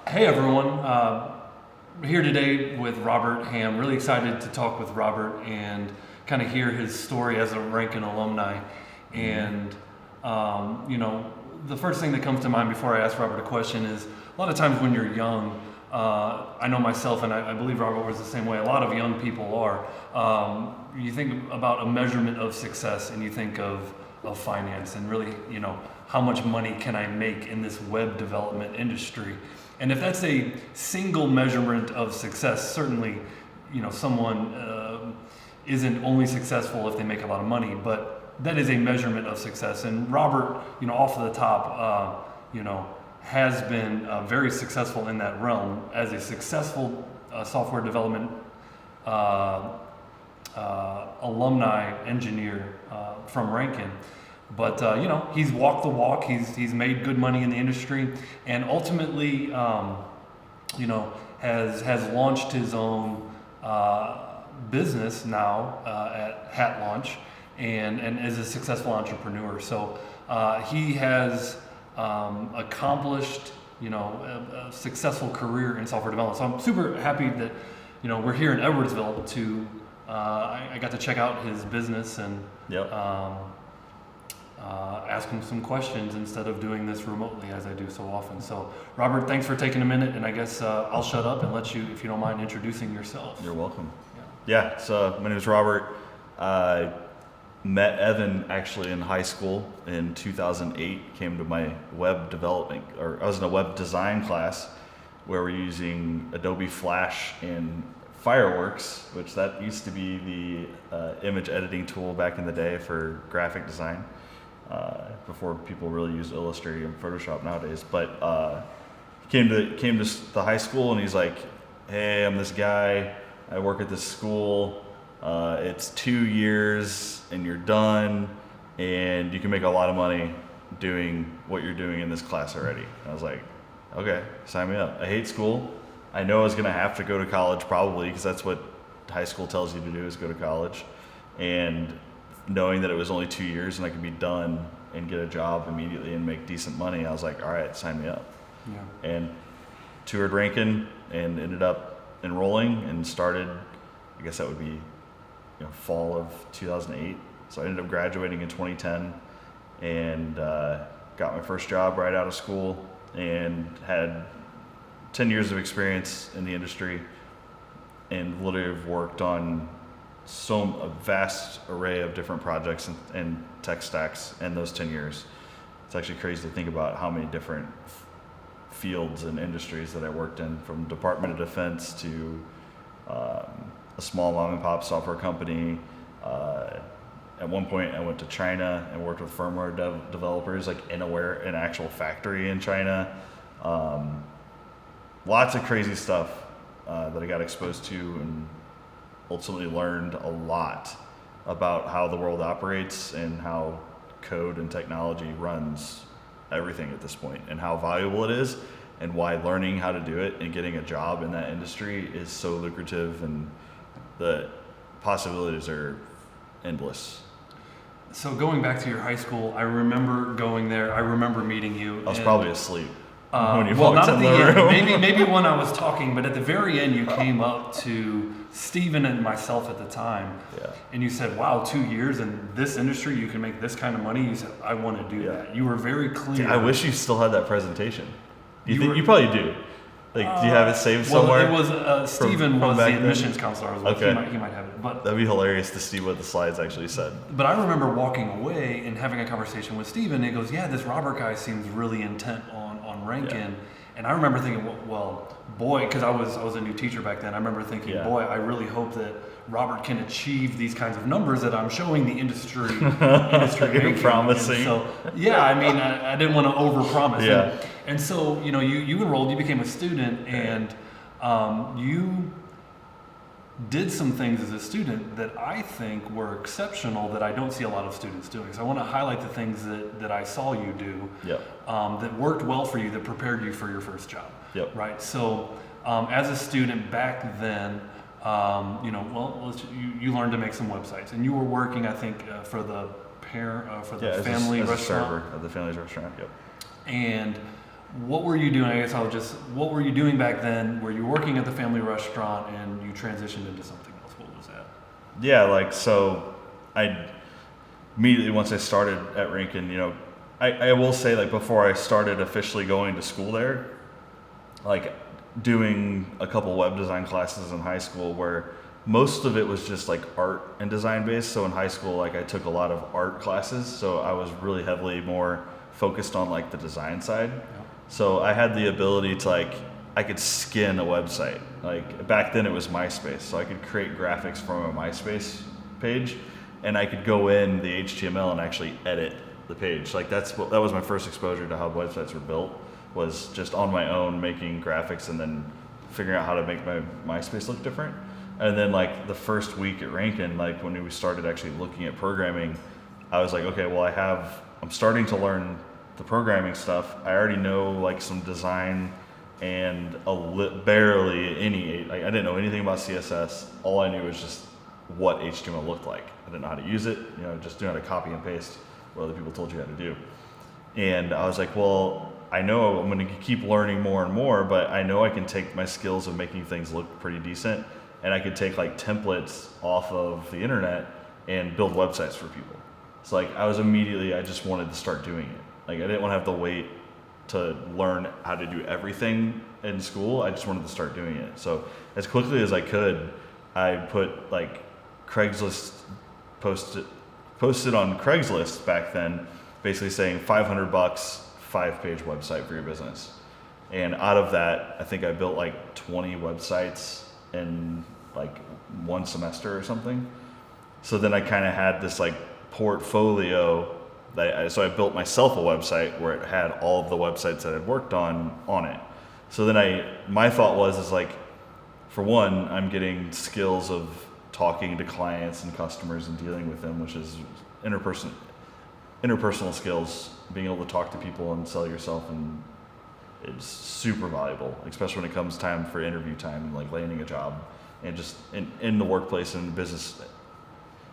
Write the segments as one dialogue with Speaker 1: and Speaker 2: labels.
Speaker 1: Hey everyone, we're here today with Robert Hamm. Really excited to talk with Robert and kind of hear his story as a Ranken alumni. And the first thing that comes to mind before I ask Robert a question is a lot of times when you're young, I know myself, and I believe Robert was the same way. A lot of young people are. You think about a measurement of success, and you think of finance, and really, how much money can I make in this web development industry? And if that's a single measurement of success, certainly, someone isn't only successful if they make a lot of money, but that is a measurement of success. And Robert, off the top, has been very successful in that realm as a successful software development alumni engineer from Ranken. But he's walked the walk. He's made good money in the industry, and ultimately, has launched his own business now at Hat Launch, and is a successful entrepreneur. So he has accomplished a successful career in software development. So I'm super happy that we're here in Edwardsville to I got to check out his business and.
Speaker 2: Yep.
Speaker 1: Ask him some questions instead of doing this remotely as I do so often. So, Robert, thanks for taking a minute, and I guess I'll shut up and let you, if you don't mind, introducing yourself.
Speaker 2: You're welcome. Yeah, so my name is Robert. I met Evan actually in high school in 2008, came to my web development, or I was in a web design class where we're using Adobe Flash and Fireworks, which that used to be the image editing tool back in the day for graphic design. Before people really use Illustrator and Photoshop nowadays. But came to the high school and he's like, hey, I'm this guy, I work at this school, it's 2 years and you're done and you can make a lot of money doing what you're doing in this class already. And I was like, okay, sign me up. I hate school. I know I was gonna have to go to college probably because that's what high school tells you to do, is go to college. And knowing that it was only 2 years and I could be done and get a job immediately and make decent money, I was like, all right, sign me up.
Speaker 1: Yeah.
Speaker 2: And toured Ranken and ended up enrolling and started, I guess that would be fall of 2008. So I ended up graduating in 2010 and got my first job right out of school and had 10 years of experience in the industry and literally have worked on a vast array of different projects and tech stacks in those 10 years. It's actually crazy to think about how many different fields and industries that I worked in, from Department of Defense to a small mom and pop software company. At one point I went to China and worked with firmware developers, like in an actual factory in China. Lots of crazy stuff that I got exposed to and ultimately learned a lot about how the world operates and how code and technology runs everything at this point, and how valuable it is, and why learning how to do it and getting a job in that industry is so lucrative, and the possibilities are endless.
Speaker 1: So going back to your high school, I remember going there. I remember meeting you.
Speaker 2: I was probably asleep.
Speaker 1: Well, not at the end. Maybe when I was talking, but at the very end, you came up to Steven and myself at the time, and you said, "Wow, 2 years in this industry, you can make this kind of money." You said, "I want to do that." You were very clear.
Speaker 2: Dude, I wish you still had that presentation. You probably do. Like, do you have it saved somewhere?
Speaker 1: Well, it was Steven was the admissions counselor I was with.
Speaker 2: Okay.
Speaker 1: He might have it, but
Speaker 2: that'd be hilarious to see what the slides actually said.
Speaker 1: But I remember walking away and having a conversation with Steven, and he goes, "Yeah, this Robert guy seems really intent on Ranken."
Speaker 2: Yeah.
Speaker 1: And I remember thinking, well, boy, because I was a new teacher back then. I remember thinking, boy, I really hope that Robert can achieve these kinds of numbers that I'm showing the industry.
Speaker 2: You're promising.
Speaker 1: And so, I mean, I didn't want to overpromise.
Speaker 2: Yeah.
Speaker 1: And so, you enrolled, you became a student, and you did some things as a student that I think were exceptional that I don't see a lot of students doing. So I want to highlight the things that I saw you do that worked well for you, that prepared you for your first job.
Speaker 2: Yep.
Speaker 1: Right. So as a student back then, you learned to make some websites, and you were working, I think, for the family
Speaker 2: as
Speaker 1: restaurant.
Speaker 2: a server of the family's restaurant. Yep.
Speaker 1: And what were you doing? I guess what were you doing back then? Were you working at the family restaurant and you transitioned into something else? What was that?
Speaker 2: Yeah, like, so I immediately, once I started at Ranken, I will say, like, before I started officially going to school there, like, doing a couple web design classes in high school where most of it was just like art and design based. So in high school, like, I took a lot of art classes, so I was really heavily more focused on like the design side.
Speaker 1: Yeah.
Speaker 2: So I had the ability to, like, I could skin a website. Like, back then it was MySpace, so I could create graphics from a MySpace page, and I could go in the HTML and actually edit the page. Like, that was my first exposure to how websites were built, was just on my own making graphics and then figuring out how to make my MySpace look different. And then, like, the first week at Ranken, like, when we started actually looking at programming, I was like, okay, well, I'm starting to learn the programming stuff. I already know, like, some design and barely any, I didn't know anything about CSS. All I knew was just what HTML looked like. I didn't know how to use it, just knew how to copy and paste what other people told you how to do. And I was like, well, I know I'm going to keep learning more and more, but I know I can take my skills of making things look pretty decent, and I could take, like, templates off of the internet and build websites for people. So, like, I just wanted to start doing it. Like, I didn't want to have to wait to learn how to do everything in school. I just wanted to start doing it. So as quickly as I could, I put, like, Craigslist posted on Craigslist back then, basically saying $500, 5-page website for your business. And out of that, I think I built like 20 websites in like one semester or something. So then I kind of had this like portfolio so I built myself a website where it had all of the websites that I'd worked on it. So then my thought was like, for one, I'm getting skills of talking to clients and customers and dealing with them, which is interpersonal skills, being able to talk to people and sell yourself, and it's super valuable, especially when it comes time for interview time and like landing a job, and just in the workplace and business.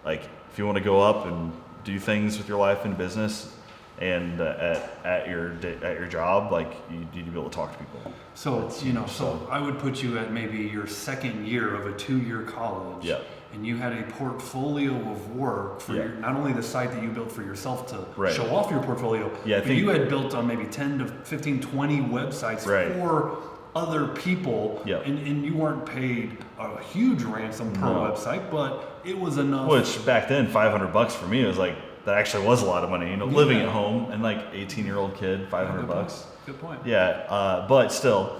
Speaker 2: Like, if you want to go up and do things with your life and business, and at your job, like, you need to be able to talk to people.
Speaker 1: So so I would put you at maybe your second year of a 2-year college.
Speaker 2: Yeah.
Speaker 1: And you had a portfolio of work for not only the site that you built for yourself to show off your portfolio, but you had built on maybe 10 to 15, 20 websites for other people, and you weren't paid a huge ransom per website, but it was enough.
Speaker 2: Which back then, $500 for me was like, that actually was a lot of money. Living at home and like 18-year-old kid, $500.
Speaker 1: Good point.
Speaker 2: Yeah, but still,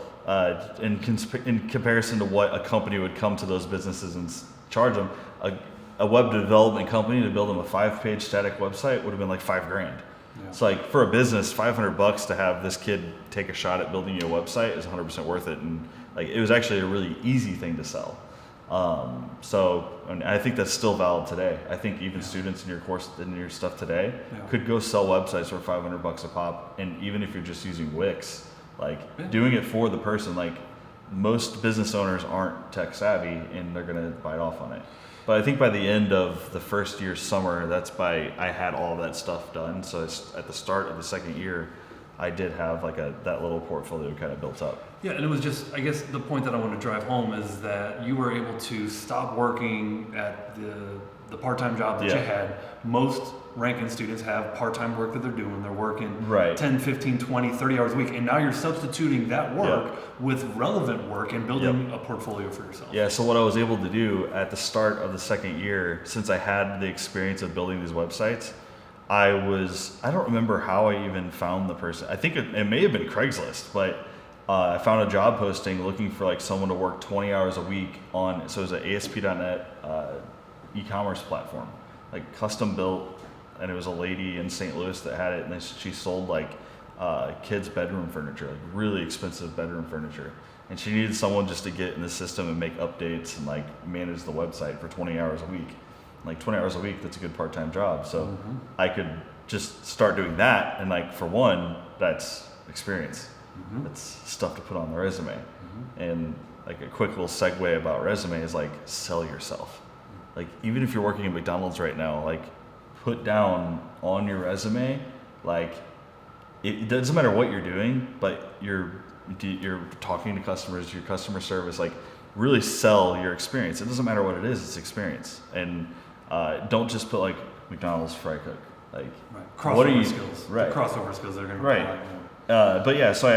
Speaker 2: in comparison to what a company would come to those businesses and charge them, a web development company to build them a 5-page static website would have been like $5,000. Yeah. So like, for a business, $500 to have this kid take a shot at building you a website is 100% worth it. And like, it was actually a really easy thing to sell. And I think that's still valid today. I think even students in your course, in your stuff today, could go sell websites for $500 a pop. And even if you're just using Wix, like, doing it for the person, like, most business owners aren't tech savvy and they're going to bite off on it. But I think by the end of the first year summer, I had all that stuff done. So at the start of the second year, I did have like that little portfolio kind of built up.
Speaker 1: Yeah, and it was just, I guess the point that I want to drive home is that you were able to stop working at the part-time job that you had. Most Ranken students have part-time work that they're doing. They're working 10, 15, 20, 30 hours a week. And now you're substituting that work with relevant work and building a portfolio for yourself. Yeah,
Speaker 2: so what I was able to do at the start of the second year, since I had the experience of building these websites, I don't remember how I even found the person. I think it may have been Craigslist, but I found a job posting looking for like someone to work 20 hours a week on, so it was an ASP.NET e-commerce platform, like custom built, and it was a lady in St. Louis that had it, and she sold like kids' bedroom furniture, like really expensive bedroom furniture. And she needed someone just to get in the system and make updates and like manage the website for 20 hours a week. Like 20 hours a week, that's a good part-time job. So I could just start doing that, and like, for one, that's experience. That's stuff to put on the resume. And like, a quick little segue about resume is like, sell yourself. Like, even if you're working at McDonald's right now, like, put down on your resume, like, it doesn't matter what you're doing, but you're talking to customers, your customer service, like really sell your experience. It doesn't matter what it is, it's experience. And don't just put like McDonald's fry cook. Like,
Speaker 1: crossover
Speaker 2: what are you
Speaker 1: skills?
Speaker 2: Right.
Speaker 1: The crossover skills they're going to
Speaker 2: right. But yeah, so I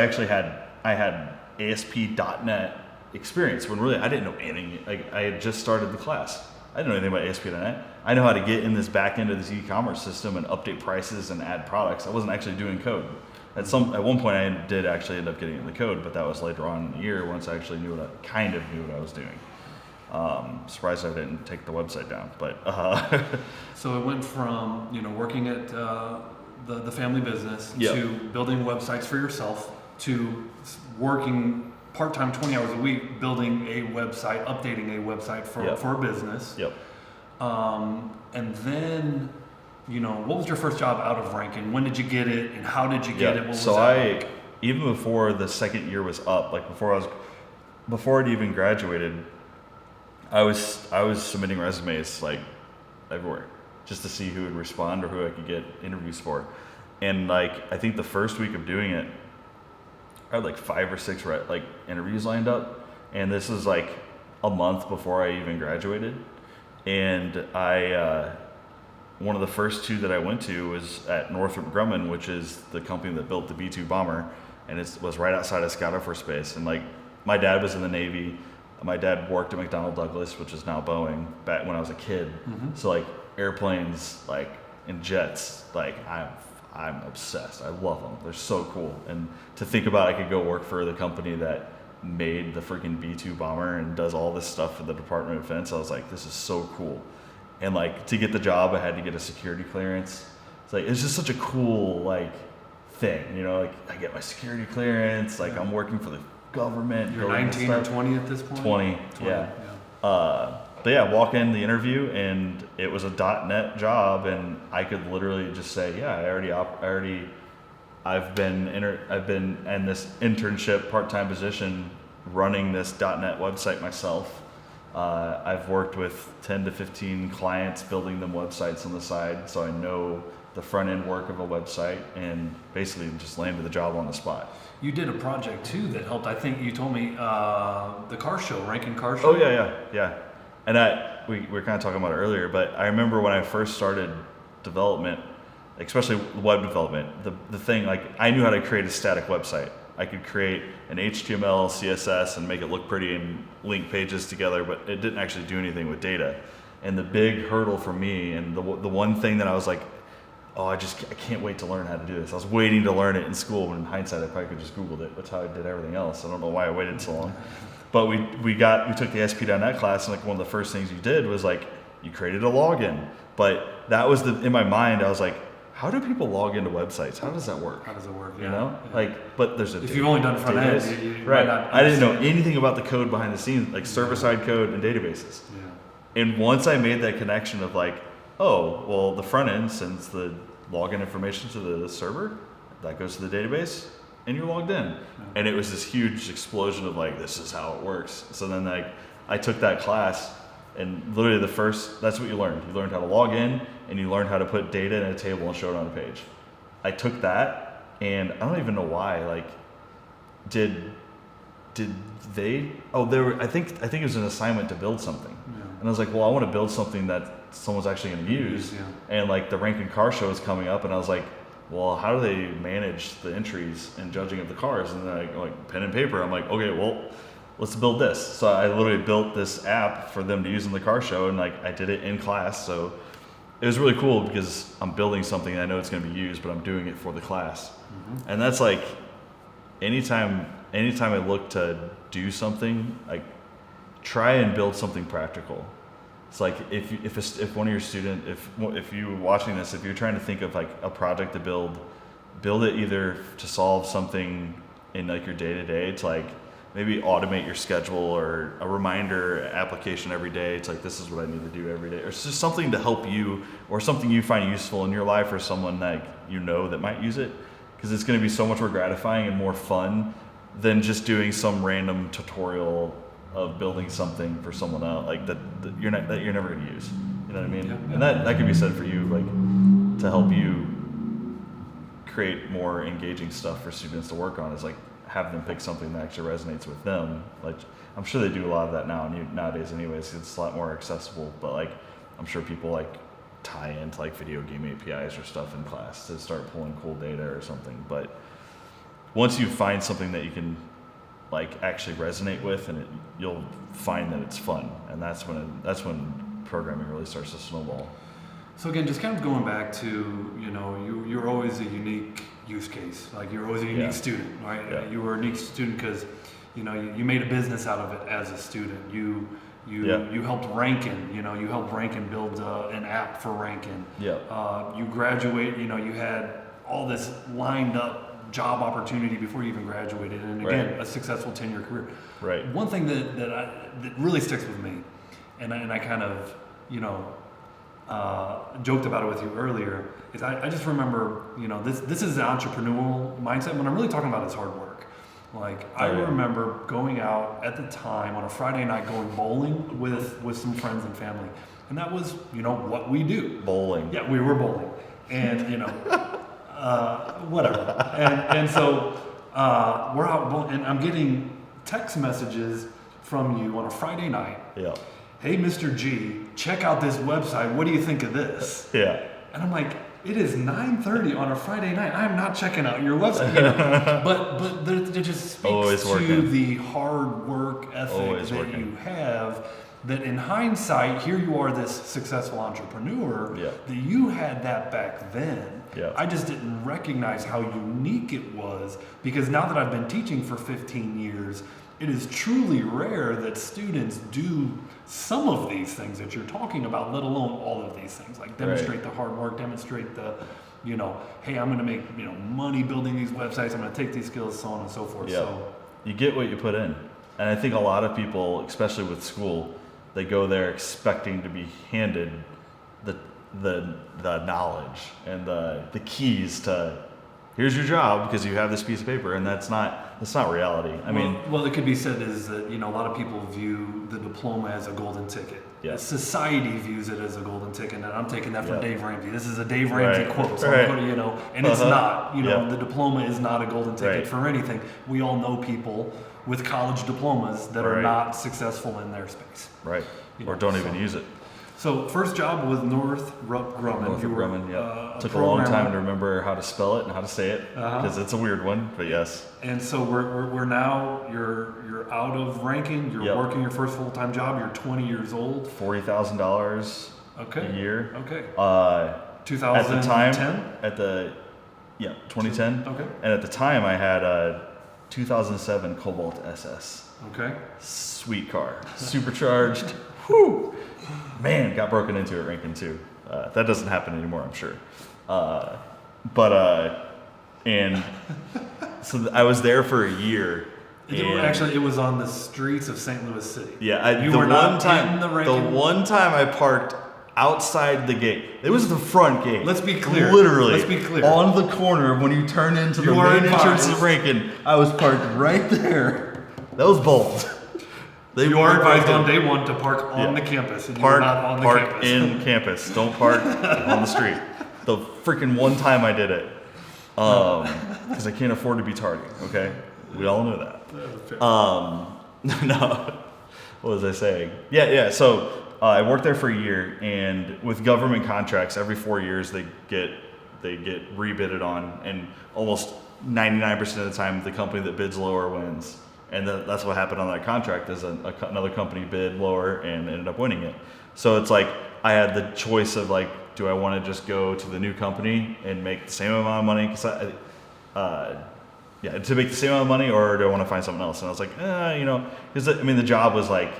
Speaker 2: had ASP.NET experience when really I didn't know anything. Like, I had just started the class. I didn't know anything about ASP.NET. I know how to get in this back end of this e-commerce system and update prices and add products. I wasn't actually doing code. At one point, I did actually end up getting in the code, but that was later on in the year once I actually knew what I was doing. Surprised I didn't take the website down, but.
Speaker 1: So it went from working at the family business
Speaker 2: Yep.
Speaker 1: to building websites for yourself to working part-time 20 hours a week building a website, updating a website for a business.
Speaker 2: Yep.
Speaker 1: And then, what was your first job out of Ranken? When did you get it, and how did you get it? What was that like?
Speaker 2: Even before the second year was up, like before I'd even graduated, I was submitting resumes like everywhere just to see who would respond or who I could get interviews for. And like, I think the first week of doing it, I had like 5 or 6 interviews lined up, and this was like a month before I even graduated. And one of the first 2 that I went to was at Northrop Grumman, which is the company that built the B-2 bomber, and it was right outside of Scott Air Force Base. And like, my dad was in the Navy. My dad worked at McDonnell Douglas, which is now Boeing, back when I was a kid. Mm-hmm. So like airplanes, like, and jets, like I'm obsessed. I love them. They're so cool. And to think about I could go work for the company that made the freaking B-2 bomber and does all this stuff for the Department of Defense, I was like, this is so cool. And like, to get the job, I had to get a security clearance. It's like, it's just such a cool like thing, like I get my security clearance, like I'm working for the government.
Speaker 1: You're 19 or 20 at this point?
Speaker 2: 20, yeah. But yeah, walk in the interview, and it was a .NET job, and I could literally just say, yeah, I've been in this internship part-time position running this .NET website myself. I've worked with 10 to 15 clients building them websites on the side, so I know the front end work of a website, and basically just landed the job on the spot.
Speaker 1: You did a project too that helped. I think you told me the car show, Ranken car show.
Speaker 2: Oh yeah. And we were kind of talking about it earlier, but I remember when I first started development, especially web development, the thing, like, I knew how to create a static website. I could create an HTML, CSS, and make it look pretty and link pages together, but it didn't actually do anything with data. And the big hurdle for me, and the one thing that I was like, I can't wait to learn how to do this. I was waiting to learn it in school, when in hindsight I probably could just Googled it. That's how I did everything else. I don't know why I waited so long. But we took the ASP.NET class, and like one of the first things you did was like, you created a login. But that was in my mind, I was like, how do people log into websites? How does that work?
Speaker 1: How does it work?
Speaker 2: Yeah. Like, but there's
Speaker 1: if you've only done front end, you
Speaker 2: right?
Speaker 1: Might not
Speaker 2: I didn't know anything about the code behind the scenes, like server-side code and databases. Yeah. And once I made that connection of like, oh, well, the front end sends the login information to the server, that goes to the database, and you're logged in. Yeah. And it was this huge explosion of like, this is how it works. So then like, I took that class, and literally that's what you learned. You learned how to log in, and you learned how to put data in a table and show it on a page. I took that, and I don't even know why, like, I think it was an assignment to build something. Yeah. And I was like, well, I want to build something that someone's actually going to use. Yeah. And like the Ranken car show is coming up, and I was like, well, how do they manage the entries and judging of the cars? And then like pen and paper, I'm like, okay, well, let's build this. So I literally built this app for them to use in the car show, and like I did it in class. So it was really cool because I'm building something I know it's going to be used, but I'm doing it for the class. Mm-hmm. And that's like, anytime I look to do something, like, try and build something practical. It's like if one of your students, if you watching this, if you're trying to think of like a project to build it either to solve something in like your day-to-day, to like maybe automate your schedule, or a reminder application every day. It's like, this is what I need to do every day, or it's just something to help you, or something you find useful in your life, or someone like that might use it, because it's going to be so much more gratifying and more fun than just doing some random tutorial of building something for someone else, like that you're never going to use. You know what I mean? Yeah. And that could be said for you, like, to help you create more engaging stuff for students to work on is like have them pick something that actually resonates with them. Like I'm sure they do a lot of that nowadays anyways. It's a lot more accessible, but like I'm sure people like tie into like video game APIs or stuff in class to start pulling cool data or something. But once you find something that you can like actually resonate with, and you'll find that it's fun, and that's when programming really starts to snowball.
Speaker 1: So again, just kind of going back to, you're always a unique use case. Like you're always a unique student, right?
Speaker 2: Yeah.
Speaker 1: You were a unique student because, you made a business out of it as a student. You helped Ranken, you helped Ranken build an app for Ranken.
Speaker 2: Yeah.
Speaker 1: You graduate, you had all this lined up job opportunity before you even graduated, and again, a successful 10-year career.
Speaker 2: Right.
Speaker 1: One thing that really sticks with me, and I kind of, joked about it with you earlier, is I just remember, this is the entrepreneurial mindset. What I'm really talking about is hard work. Like I remember going out at the time on a Friday night, going bowling with some friends and family, and that was what we do.
Speaker 2: Bowling.
Speaker 1: Yeah, we were bowling, and whatever. And so we're out, and I'm getting text messages from you on a Friday night.
Speaker 2: Yeah.
Speaker 1: Hey, Mr. G, check out this website. What do you think of this?
Speaker 2: Yeah.
Speaker 1: And I'm like, it is 9:30 on a Friday night. I'm not checking out your website. But it just speaks to the hard work ethic that you have. That in hindsight, here you are, this successful entrepreneur, that you had that back then.
Speaker 2: Yeah.
Speaker 1: I just didn't recognize how unique it was, because now that I've been teaching for 15 years, it is truly rare that students do some of these things that you're talking about, let alone all of these things, like demonstrate the hard work, demonstrate the, hey, I'm going to make, money building these websites, I'm going to take these skills, so on and so forth.
Speaker 2: Yeah.
Speaker 1: So
Speaker 2: you get what you put in. And I think a lot of people, especially with school, they go there expecting to be handed the knowledge and the keys to, here's your job because you have this piece of paper, and that's not reality. I mean,
Speaker 1: it could be said is that a lot of people view the diploma as a golden ticket.
Speaker 2: Yeah.
Speaker 1: Society views it as a golden ticket, and I'm taking that from Dave Ramsey. This is a Dave Ramsey quote, so I'm putting, and it's not. The diploma is not a golden ticket for anything. We all know people with college diplomas that are not successful in their space.
Speaker 2: Right. Or don't even use it.
Speaker 1: So first job was Northrop Grumman.
Speaker 2: Northrop Grumman, yeah. Took a long time to remember how to spell it and how to say it, because it's a weird one, but yes.
Speaker 1: And so we're now, you're out of Ranken, you're working your first full-time job, you're 20 years old.
Speaker 2: $40,000 a year.
Speaker 1: Okay.
Speaker 2: 2010? At the time, 2010.
Speaker 1: Okay.
Speaker 2: And at the time I had a 2007 Cobalt SS.
Speaker 1: Okay.
Speaker 2: Sweet car. Supercharged. Whew. Man, got broken into at Ranken too. That doesn't happen anymore, I'm sure. And so I was there for a year.
Speaker 1: Actually, it was on the streets of St. Louis City.
Speaker 2: Yeah,
Speaker 1: the
Speaker 2: one time I parked outside the gate. It was the front gate.
Speaker 1: Let's be clear.
Speaker 2: Literally,
Speaker 1: let's be clear.
Speaker 2: On the corner when you turn into the main entrance of Ranken, I was parked right there. That was bold.
Speaker 1: You are advised on day one to park on the campus, and you're not on the campus.
Speaker 2: Park in campus. Don't park on the street. The freaking one time I did it, because I can't afford to be tardy. Okay, we all know that. No, what was I saying? Yeah. So I worked there for a year, and with government contracts, every 4 years they get rebidded on, and almost 99% of the time, the company that bids lower wins. And that's what happened on that contract, is another company bid lower and ended up winning it. So it's like I had the choice of like, do I want to just go to the new company and make the same amount of money? To make the same amount of money, or do I want to find something else? And I was like, because the job was like,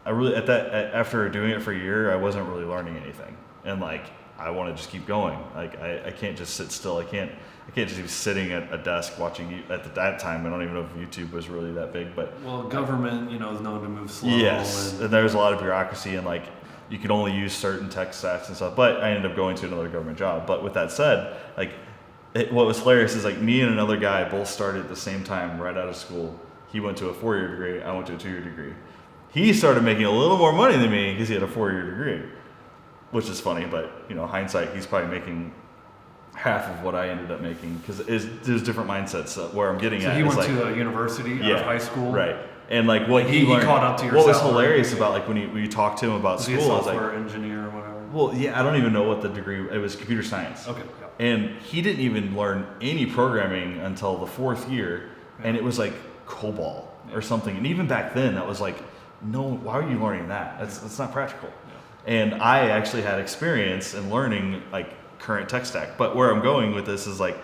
Speaker 2: after doing it for a year, I wasn't really learning anything, and like I want to just keep going. Like I can't just sit still. I can't just be sitting at a desk watching. At that time, I don't even know if YouTube was really that big, but
Speaker 1: government, is known to move slow.
Speaker 2: Yes, and there was a lot of bureaucracy, and like you could only use certain tech stacks and stuff. But I ended up going to another government job. But with that said, like what was hilarious is like me and another guy both started at the same time right out of school. He went to a 4-year degree. I went to a 2-year degree. He started making a little more money than me because he had a 4-year degree, which is funny. But hindsight, he's probably making half of what I ended up making because there's different mindsets where I'm getting
Speaker 1: So
Speaker 2: at.
Speaker 1: he went
Speaker 2: like,
Speaker 1: to a university out of high school,
Speaker 2: right? And like what
Speaker 1: he
Speaker 2: learned,
Speaker 1: caught up to your
Speaker 2: what was
Speaker 1: salary.
Speaker 2: hilarious about like when you talk to him about
Speaker 1: Was
Speaker 2: school,
Speaker 1: he a
Speaker 2: I was like,
Speaker 1: software engineer or whatever?
Speaker 2: well, yeah, I don't even know what the degree. It was computer science.
Speaker 1: Okay. Yeah.
Speaker 2: And he didn't even learn any programming until the 4th year, and it was like COBOL or something. And even back then, that was like, no, why are you learning that? That's not practical. Yeah. And I actually had experience in learning like current tech stack. But where I'm going with this is like,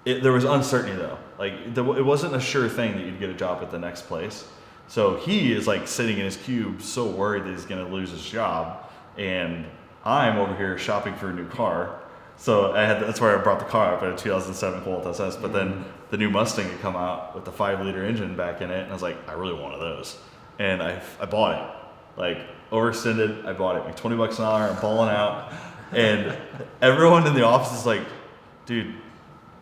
Speaker 2: there was uncertainty though. Like it wasn't a sure thing that you'd get a job at the next place. So he is like sitting in his cube, so worried that he's going to lose his job, and I'm over here shopping for a new car. So that's where I brought the car up. I had a 2007 Colt SS, but then the new Mustang had come out with the 5-liter engine back in it, and I was like, I really want one of those, and I bought it. Like overextended, I bought it like $20 an hour. I'm balling out, and everyone in the office is like, dude,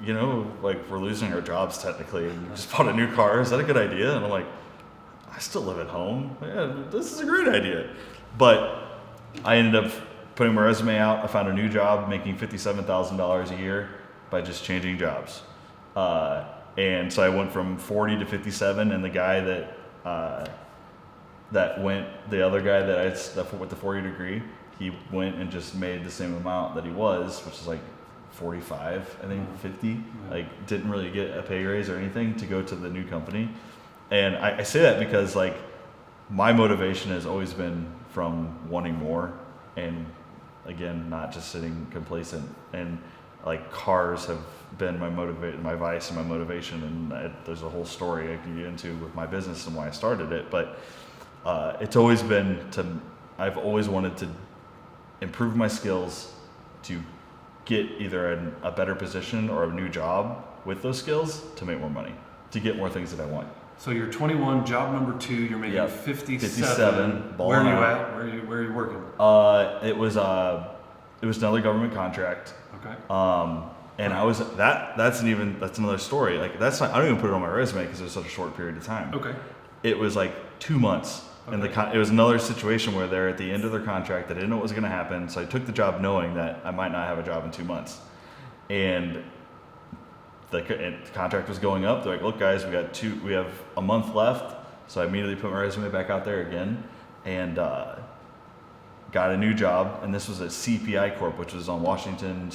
Speaker 2: you know, like we're losing our jobs technically, and you just bought a new car. Is that a good idea? And I'm like, I still live at home. Yeah, this is a great idea. But I ended up putting my resume out. I found a new job making $57,000 a year by just changing jobs. And so I went from 40 to 57, and the guy the other guy with the 4-year degree, he went and just made the same amount that he was, which is like 45, I think 50, like didn't really get a pay raise or anything to go to the new company. And I say that because like my motivation has always been from wanting more, and again, not just sitting complacent. And like cars have been my vice and my motivation, and there's a whole story I can get into with my business and why I started it. But it's always been I've always wanted to improve my skills to get either a better position or a new job with those skills to make more money, to get more things that I want.
Speaker 1: So you're 21, job number 2, you're making 57. Where are you at? Where are you working?
Speaker 2: It was another government contract.
Speaker 1: Okay.
Speaker 2: And I was that's another story. Like I don't even put it on my resume because it was such a short period of time.
Speaker 1: Okay.
Speaker 2: It was like 2 months. Okay. And it was another situation where they're at the end of their contract. They didn't know what was going to happen. So I took the job knowing that I might not have a job in 2 months. And the contract was going up. They're like, look guys, we have a month left. So I immediately put my resume back out there again and got a new job. And this was at CPI Corp, which was on Washington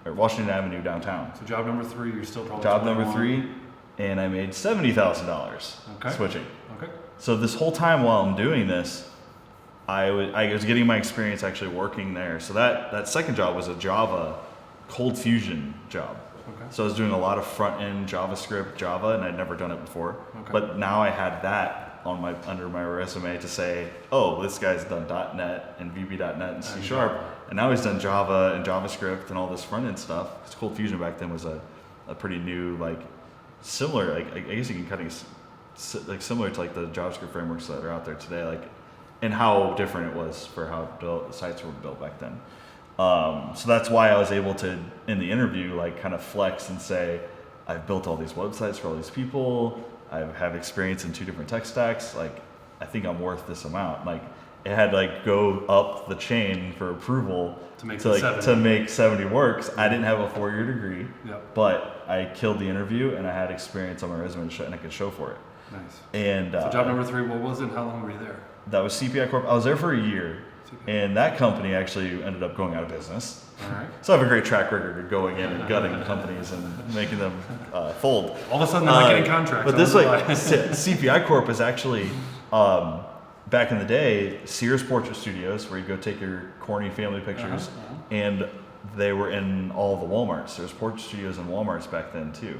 Speaker 2: Avenue downtown.
Speaker 1: So job number 3, you're still probably
Speaker 2: job number 3, and I made $70,000 switching.
Speaker 1: Okay.
Speaker 2: So this whole time while I'm doing this, I was getting my experience actually working there. So that second job was a Java Cold Fusion job.
Speaker 1: Okay.
Speaker 2: So I was doing a lot of front-end JavaScript, Java, and I'd never done it before. Okay. But now I had that under my resume to say, oh, this guy's done .NET and VB.NET and C#, and now he's done Java and JavaScript and all this front-end stuff. Because Cold Fusion back then was a pretty new, like, similar, like, I guess you can kind of, like, similar to, like, the JavaScript frameworks that are out there today, like, and how different it was for how sites were built back then. So that's why I was able to, in the interview, like kind of flex and say, I've built all these websites for all these people. I have experience in 2 different tech stacks. Like, I think I'm worth this amount. Like, it had to like go up the chain for approval to make 70 works. I didn't have a 4-year degree, but I killed the interview and I had experience on my resume and I could show for it.
Speaker 1: Nice.
Speaker 2: And
Speaker 1: so job number 3, what was it? How long were you there?
Speaker 2: That was CPI Corp. I was there for a year. And that company actually ended up going out of business.
Speaker 1: All right.
Speaker 2: So I have a great track record of going in and gutting companies and making them fold.
Speaker 1: All of a sudden, they're not getting contracts.
Speaker 2: But this CPI Corp is actually, back in the day, Sears Portrait Studios, where you go take your corny family pictures, and they were in all the Walmarts. There's Portrait Studios and Walmarts back then too,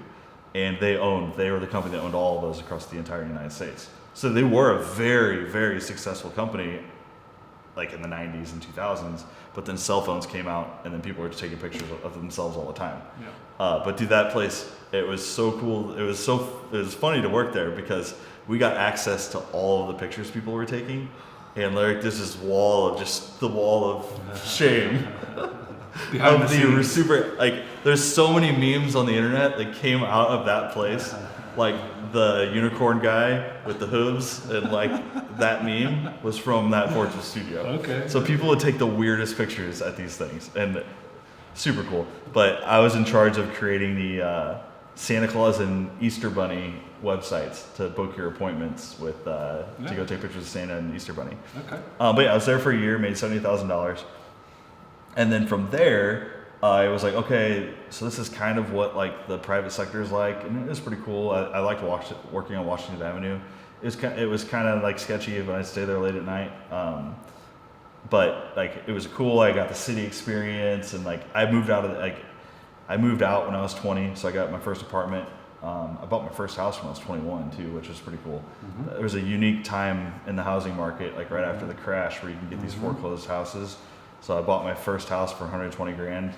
Speaker 2: and they were the company that owned all of those across the entire United States. So they were a very, very successful company, like in the 90s and 2000s, but then cell phones came out and then people were just taking pictures of themselves all the time. Yeah. But dude, that place, it was so cool. It was funny to work there because we got access to all of the pictures people were taking, and like there's this wall of shame. Behind the super, like, there's so many memes on the internet that came out of that place. Like the unicorn guy with the hooves, and like that meme was from that portrait studio.
Speaker 1: Okay.
Speaker 2: So people would take the weirdest pictures at these things, and super cool. But I was in charge of creating the Santa Claus and Easter Bunny websites to book your appointments with to go take pictures of Santa and Easter Bunny.
Speaker 1: Okay.
Speaker 2: But yeah, I was there for a year, made $70,000, and then from there, I was like, okay, so this is kind of what like the private sector is like, and it was pretty cool. I liked working on Washington Avenue. It was kind of like sketchy when I stay there late at night, but like it was cool. I got the city experience, and like I moved out when I was 20, so I got my first apartment. I bought my first house when I was 21 too, which was pretty cool.
Speaker 1: Mm-hmm.
Speaker 2: There was a unique time in the housing market, like right after the crash, where you can get these foreclosed houses. So I bought my first house for 120 grand.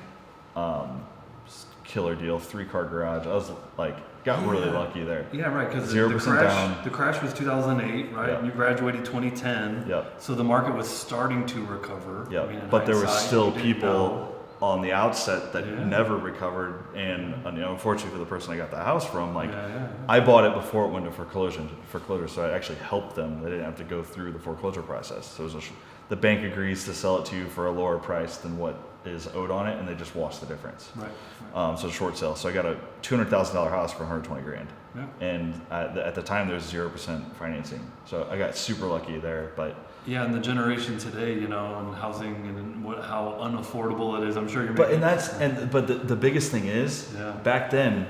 Speaker 2: Killer deal, 3-car garage. I was like, got really lucky there.
Speaker 1: Yeah, right. Because
Speaker 2: 0% down.
Speaker 1: The crash was 2008, right?
Speaker 2: Yep.
Speaker 1: You graduated 2010.
Speaker 2: Yep.
Speaker 1: So the market was starting to recover.
Speaker 2: Yep.
Speaker 1: I mean, in
Speaker 2: But there was
Speaker 1: hindsight,
Speaker 2: still
Speaker 1: we didn't
Speaker 2: people
Speaker 1: know.
Speaker 2: on the outset that
Speaker 1: Yeah.
Speaker 2: never recovered, and unfortunately for the person I got the house from, like
Speaker 1: Yeah.
Speaker 2: I bought it before it went to foreclosure, so I actually helped them. They didn't have to go through the foreclosure process. So it was the bank agrees to sell it to you for a lower price than what is owed on it, and they just wash the difference.
Speaker 1: Right.
Speaker 2: So short sale. So I got a $200,000 house for 120 grand,
Speaker 1: Yeah.
Speaker 2: and at the time there was 0% financing. So I got super lucky there, but.
Speaker 1: Yeah, and the generation today, and housing and how unaffordable it is. I'm sure you're.
Speaker 2: But the biggest thing is, back then,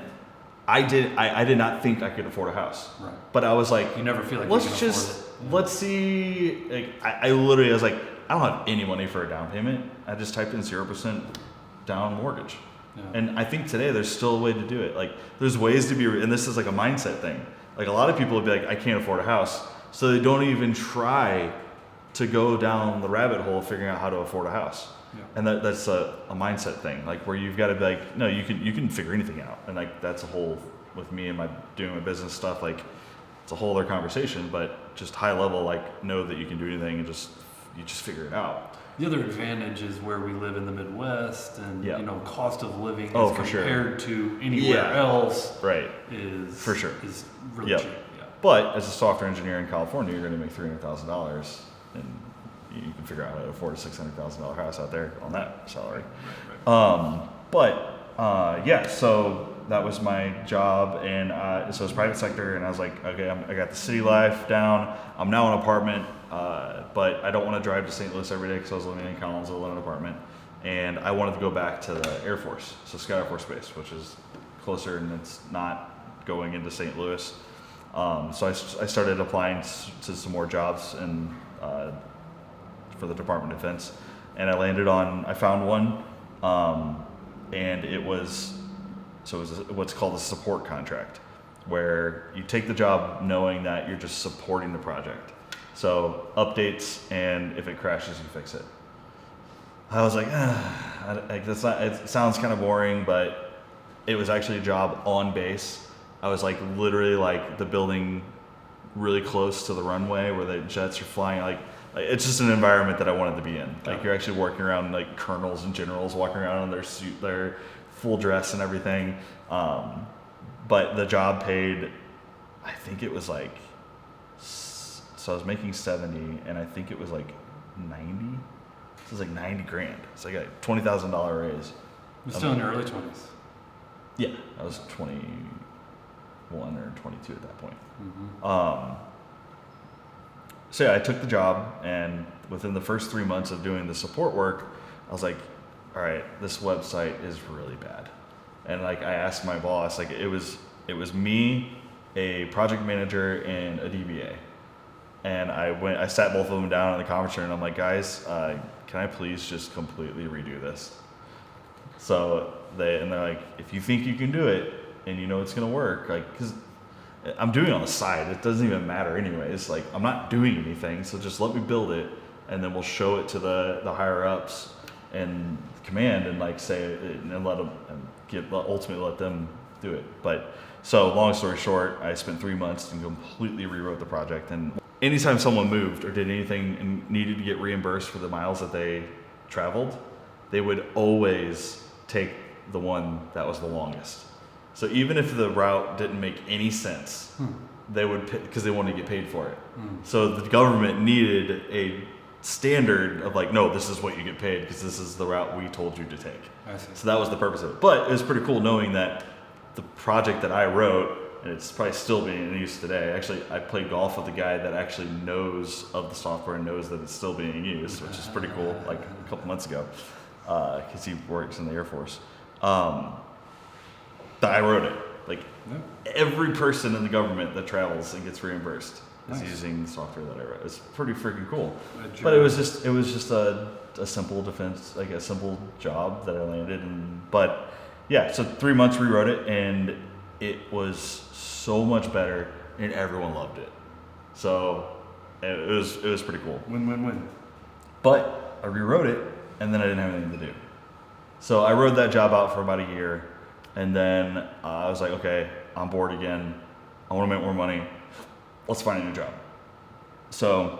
Speaker 2: I did not think I could afford a house.
Speaker 1: Right.
Speaker 2: But I was like,
Speaker 1: You never feel like
Speaker 2: let's
Speaker 1: you can
Speaker 2: just
Speaker 1: afford it.
Speaker 2: let's see. Like, I literally was like, I don't have any money for a down payment. I just typed in 0% down mortgage.
Speaker 1: Yeah.
Speaker 2: And I think today there's still a way to do it. Like there's ways to be, and this is like a mindset thing. Like a lot of people would be like, I can't afford a house, so they don't even try to go down the rabbit hole of figuring out how to afford a house.
Speaker 1: Yeah.
Speaker 2: And that's a mindset thing, like where you've got to be like, no, you can figure anything out. And like that's a whole, with me and doing my business stuff, like it's a whole other conversation, but just high level, like know that you can do anything and you just figure it out.
Speaker 1: The other advantage is where we live in the Midwest, and cost of living
Speaker 2: for
Speaker 1: compared to anywhere else,
Speaker 2: right?
Speaker 1: Is
Speaker 2: for sure
Speaker 1: is really cheap. Yeah.
Speaker 2: But as a software engineer in California, you're going to make $300,000, and you can figure out how to afford a $600,000 house out there on that salary.
Speaker 1: Right.
Speaker 2: So that was my job, and so it was private sector, and I was like, okay, I got the city life down. I'm now in an apartment, but I don't want to drive to St. Louis every day because I was living in Collinsville in an apartment, and I wanted to go back to the Air Force, so Scott Air Force Base, which is closer, and it's not going into St. Louis. So I started applying to some more jobs and for the Department of Defense, and I found one, and it was what's called a support contract, where you take the job knowing that you're just supporting the project. So updates, and if it crashes, you fix it. I was like, that's not. It sounds kind of boring, but it was actually a job on base. I was like literally like the building really close to the runway where the jets are flying. Like it's just an environment that I wanted to be in. Like you're actually working around like colonels and generals walking around in their suit, their full dress and everything. But the job paid, I think it was like, so I was making 70, and I think it was like 90. So it was like 90 grand. So I got a $20,000 raise.
Speaker 1: You're still in your early 20s.
Speaker 2: Yeah, I was 21 or 22 at that point.
Speaker 1: Mm-hmm.
Speaker 2: So yeah, I took the job, and within the first 3 months of doing the support work, I was like, all right, this website is really bad. And like I asked my boss, like it was me, a project manager, and a DBA. And I sat both of them down in the conference room, and I'm like, guys, can I please just completely redo this? So they're like, if you think you can do it and you know it's gonna work, like, because I'm doing it on the side, it doesn't even matter anyways. Like I'm not doing anything, so just let me build it, and then we'll show it to the higher ups and command, and like say it, and let them ultimately let them do it. But so long story short, I spent 3 months and completely rewrote the project. And anytime someone moved or did anything and needed to get reimbursed for the miles that they traveled, they would always take the one that was the longest. So even if the route didn't make any sense, they would, because they wanted to get paid for it. So the government needed a standard of like, no, this is what you get paid because this is the route we told you to take.
Speaker 1: I see.
Speaker 2: So that was the purpose of it. But it was pretty cool knowing that the project that I wrote, and it's probably still being in use today. Actually, I played golf with a guy that actually knows of the software and knows that it's still being used, which is pretty cool, like a couple months ago, because he works in the Air Force. That I wrote it. Like, every person in the government that travels and gets reimbursed is using the software that I wrote. It's pretty freaking cool. But it was just a simple defense, like a simple job that I landed. But yeah, so 3 months rewrote it, and it was so much better, and everyone loved it. So it was pretty cool.
Speaker 1: Win.
Speaker 2: But I rewrote it, and then I didn't have anything to do. So I rode that job out for about a year, and then I was like, okay, I'm bored again. I want to make more money. Let's find a new job. So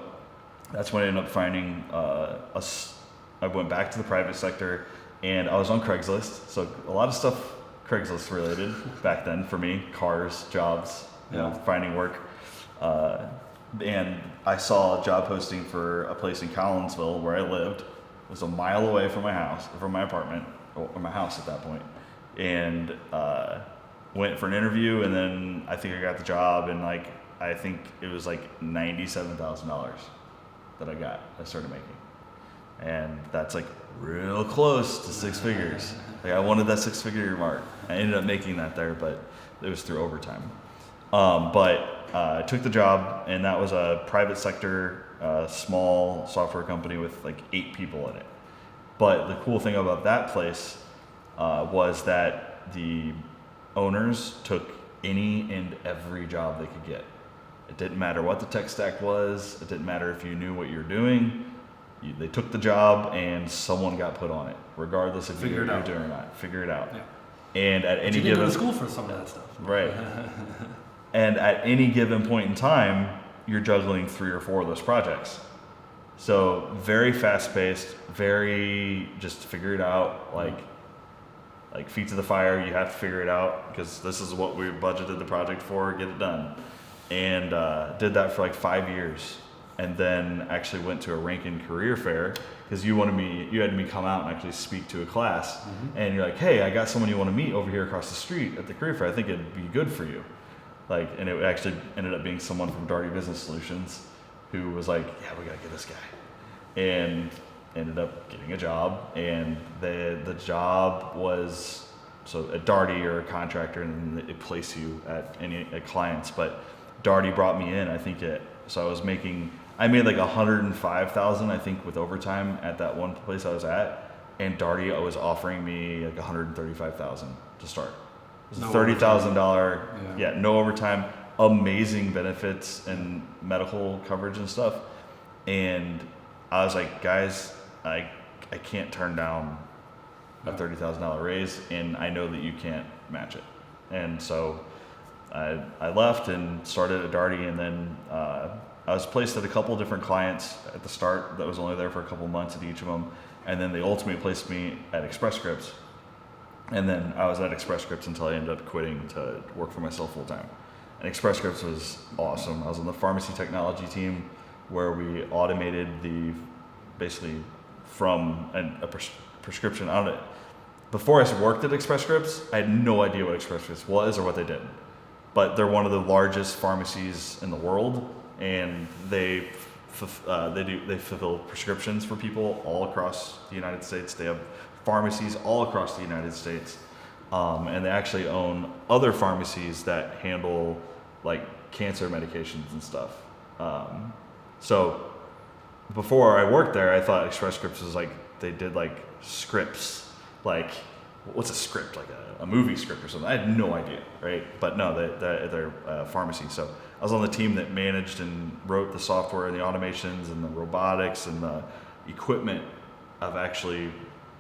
Speaker 2: that's when I ended up finding I went back to the private sector, and I was on Craigslist. So a lot of stuff Craigslist related back then for me, cars, jobs, finding work. And I saw a job posting for a place in Collinsville where I lived. It was a mile away from my apartment, or my house at that point. And went for an interview, and then I think I got the job, and like I think it was like $97,000 that I started making. And that's like real close to six figures. Like I wanted that 6-figure mark. I ended up making that there, but it was through overtime. I took the job, and that was a private sector, small software company with like 8 people in it. But the cool thing about that place was that the owners took any and every job they could get. It didn't matter what the tech stack was. It didn't matter if you knew what you were doing. They took the job, and someone got put on it, regardless if you're doing or not. Figure it out.
Speaker 1: Yeah.
Speaker 2: And at any
Speaker 1: you didn't
Speaker 2: given
Speaker 1: go to school for some of that stuff,
Speaker 2: right? And at any given point in time, you're juggling 3 or 4 of those projects. So very fast paced, very just figure it out, like feet to the fire. You have to figure it out because this is what we budgeted the project for. Get it done. And did that for like 5 years. And then actually went to a Ranken career fair because you had me come out and actually speak to a class. Mm-hmm. And you're like, hey, I got someone you want to meet over here across the street at the career fair. I think it'd be good for you. And it actually ended up being someone from Darty Business Solutions who was like, yeah, we got to get this guy. And ended up getting a job. And the job was, so at Darty, you're a contractor, and they place you at clients. But Darty brought me in, I made like $105,000, I think, with overtime at that one place I was at, and Darty was offering me like $135,000 to start. It was a $30,000, no overtime, amazing benefits and medical coverage and stuff. And I was like, guys, I can't turn down a $30,000 raise, and I know that you can't match it. And so I left and started at Darty, and then I was placed at a couple different clients at the start that was only there for a couple months at each of them. And then they ultimately placed me at Express Scripts. And then I was at Express Scripts until I ended up quitting to work for myself full time. And Express Scripts was awesome. I was on the pharmacy technology team where we automated basically from a prescription on it. Before I worked at Express Scripts, I had no idea what Express Scripts was or what they did. But they're one of the largest pharmacies in the world. And they fulfill prescriptions for people all across the United States. They have pharmacies all across the United States, and they actually own other pharmacies that handle like cancer medications and stuff. So before I worked there, I thought Express Scripts was like they did like scripts, like what's a script, like a movie script or something. I had no idea, right? But no, they're pharmacy. So I was on the team that managed and wrote the software and the automations and the robotics and the equipment of actually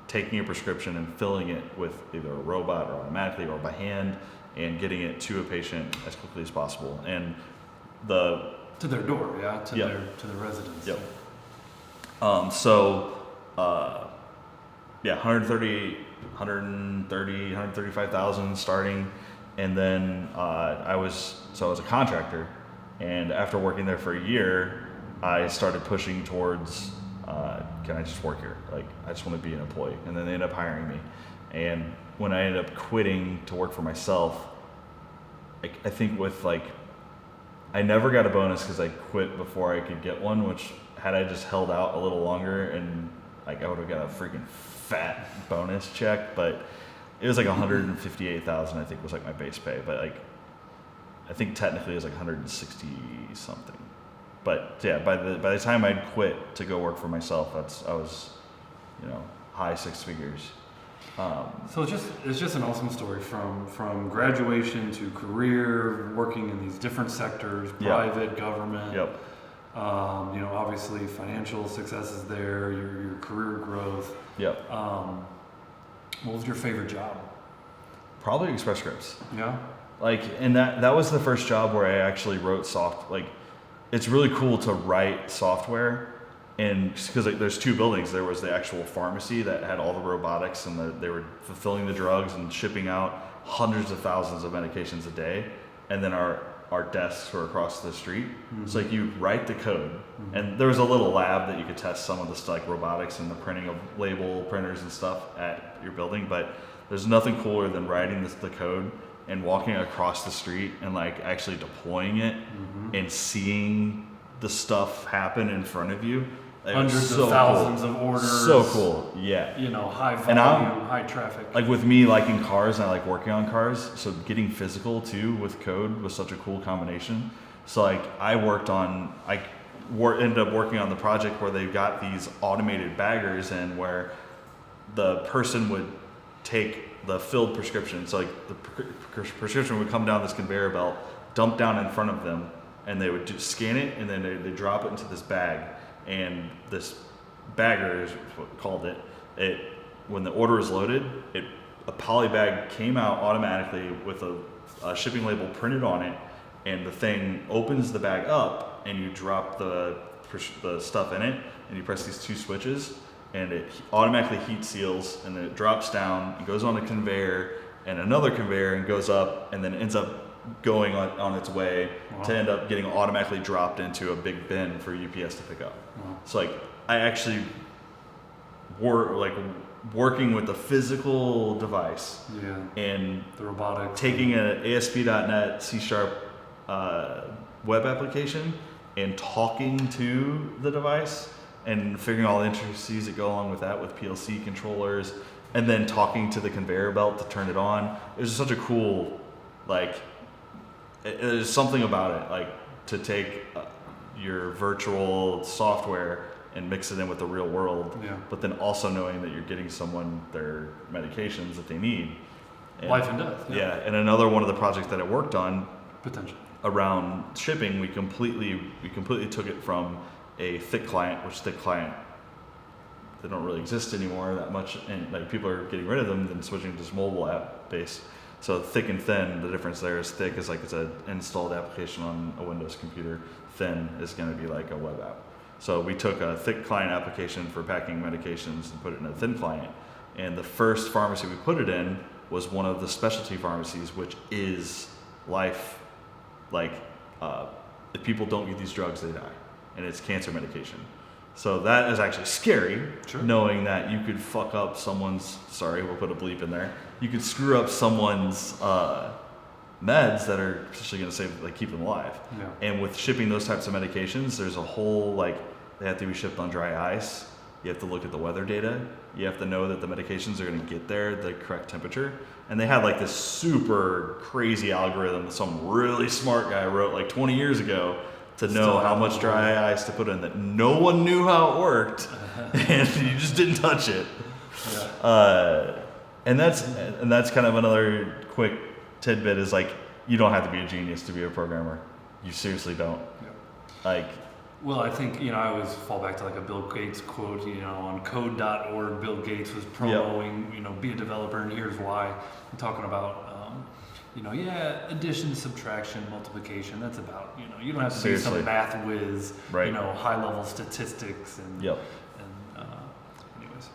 Speaker 2: taking a prescription and filling it with either a robot or automatically or by hand and getting it to a patient as quickly as possible. And
Speaker 1: to their door, to their residence.
Speaker 2: Yep. 135,000 starting, and then I was a contractor, and after working there for a year, I started pushing towards can I just work here? Like, I just want to be an employee. And then they ended up hiring me. And when I ended up quitting to work for myself, I think with like, I never got a bonus because I quit before I could get one, which had I just held out a little longer and like I would have got a freaking fat bonus check, but it was like 158,000 I think was like my base pay, but like I think technically it was like 160 something. But yeah, by the time I'd quit to go work for myself, I was, high six figures.
Speaker 1: So it's just an awesome story from graduation to career, working in these different sectors, private, government.
Speaker 2: Yep.
Speaker 1: Obviously financial successes there, your career growth.
Speaker 2: Yep.
Speaker 1: What was your favorite job?
Speaker 2: Probably Express Scripts.
Speaker 1: Yeah.
Speaker 2: Like, and that was the first job where I actually wrote it's really cool to write software, and because like there's two buildings. There was the actual pharmacy that had all the robotics, and they were fulfilling the drugs and shipping out hundreds of thousands of medications a day, and then our desks were across the street. Mm-hmm. So like you write the code, and there was a little lab that you could test some of the like robotics and the printing of label printers and stuff at your building, but there's nothing cooler than writing the code and walking across the street and like actually deploying it and seeing the stuff happen in front of you.
Speaker 1: Hundreds of thousands of orders.
Speaker 2: So cool. Yeah.
Speaker 1: High volume, high traffic.
Speaker 2: Like with me liking cars, and I like working on cars. So getting physical too with code was such a cool combination. So like I ended up working on the project where they got these automated baggers in where the person would take the filled prescription. So like the prescription would come down this conveyor belt, dump down in front of them, and they would just scan it, and then they drop it into this bag. And this bagger is what we called it. When the order is loaded, a poly bag came out automatically with a shipping label printed on it, and the thing opens the bag up, and you drop the stuff in it, and you press these two switches, and it automatically heat seals, and then it drops down and goes on a conveyor and another conveyor and goes up, and then it ends up going on its way to end up getting automatically dropped into a big bin for UPS to pick up. Wow. So like I actually working with the physical device and
Speaker 1: the robotics,
Speaker 2: taking an ASP.NET C# web application and talking to the device and figuring all the intricacies that go along with that with PLC controllers, and then talking to the conveyor belt to turn it on. It was such a cool, there's something about it, like to take your virtual software and mix it in with the real world, but then also knowing that you're getting someone their medications that they need. And,
Speaker 1: life and death.
Speaker 2: Yeah, and another one of the projects that I worked on,
Speaker 1: potentially
Speaker 2: around shipping, we completely took it from a thick client, which thick client, they don't really exist anymore that much, and like people are getting rid of them, then switching to this mobile app base. So thick and thin, the difference there is thick is like it's an installed application on a Windows computer. Thin is going to be like a web app. So we took a thick client application for packing medications and put it in a thin client. And the first pharmacy we put it in was one of the specialty pharmacies, which is life. Like if people don't get these drugs, they die. And it's cancer medication. So that is actually scary, knowing that you could fuck up someone's, sorry, we'll put a bleep in there. You could screw up someone's meds that are potentially going to save, like, keep them alive. Yeah. And with shipping those types of medications, there's a whole, they have to be shipped on dry ice. You have to look at the weather data. You have to know that the medications are going to get there at the correct temperature. And they had this super crazy algorithm that some really smart guy wrote 20 years ago to know how much dry ice to put in, that no one knew how it worked, and you just didn't touch it. Yeah. And that's kind of another quick tidbit is you don't have to be a genius to be a programmer. You seriously don't. Yeah.
Speaker 1: Well, I think, I always fall back to a Bill Gates quote, on code.org, Bill Gates was promoting, be a developer, and here's why. I'm talking about, addition, subtraction, multiplication, that's about, you don't have to be some math whiz,
Speaker 2: right.
Speaker 1: High level statistics and, anyways.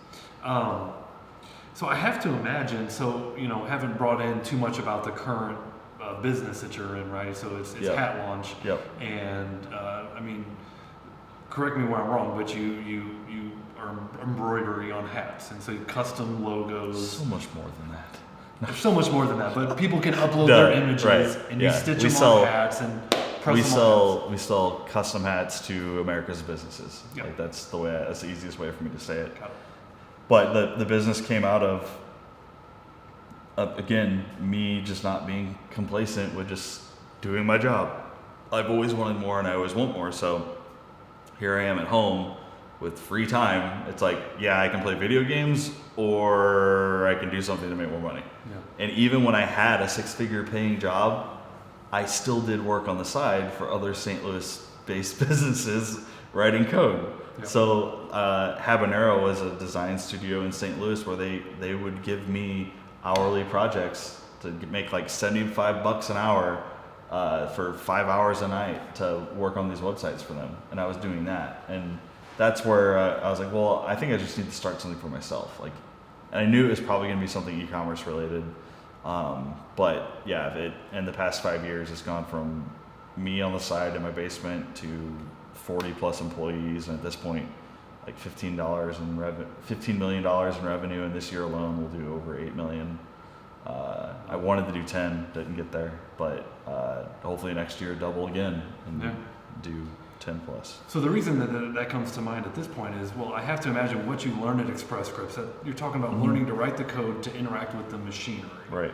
Speaker 1: So I have to imagine, haven't brought in too much about the current business that you're in, right? So it's Hat Launch.
Speaker 2: Yep.
Speaker 1: And, correct me where I'm wrong, but you are embroidery on hats, and so custom logos.
Speaker 2: So much more than that.
Speaker 1: There's so much more than that, but people can upload
Speaker 2: No,
Speaker 1: their images,
Speaker 2: right,
Speaker 1: and
Speaker 2: yeah.
Speaker 1: you stitch
Speaker 2: We
Speaker 1: them
Speaker 2: sell-
Speaker 1: on hats and press
Speaker 2: We
Speaker 1: them on hats.
Speaker 2: sell custom hats to America's businesses.
Speaker 1: Yep.
Speaker 2: Like that's the easiest way for me to say it.
Speaker 1: Got it.
Speaker 2: But the business came out of again, me just not being complacent with just doing my job. I've always wanted more and I always want more. So here I am at home with free time. It's like, yeah, I can play video games or I can do something to make more money.
Speaker 1: Yeah.
Speaker 2: And even when I had a 6-figure paying job, I still did work on the side for other St. Louis based businesses writing code.
Speaker 1: Yep.
Speaker 2: So Habanero was a design studio in St. Louis where they would give me hourly projects to make like $75 an hour for 5 hours a night to work on these websites for them. And I was doing that. And that's where I was like, well, I think I just need to start something for myself. Like, and I knew it was probably going to be something e-commerce related. But yeah, in the past 5 years, it's gone from me on the side in my basement to 40 plus employees. And at this point, like $15 million in revenue. And this year alone, we'll do over 8 million. I wanted to do 10, didn't get there, but hopefully next year double again and do 10 plus.
Speaker 1: So the reason that comes to mind at this point is, well, I have to imagine what you learned at Express Scripts. That you're talking about learning to write the code to interact with the machinery.
Speaker 2: Right.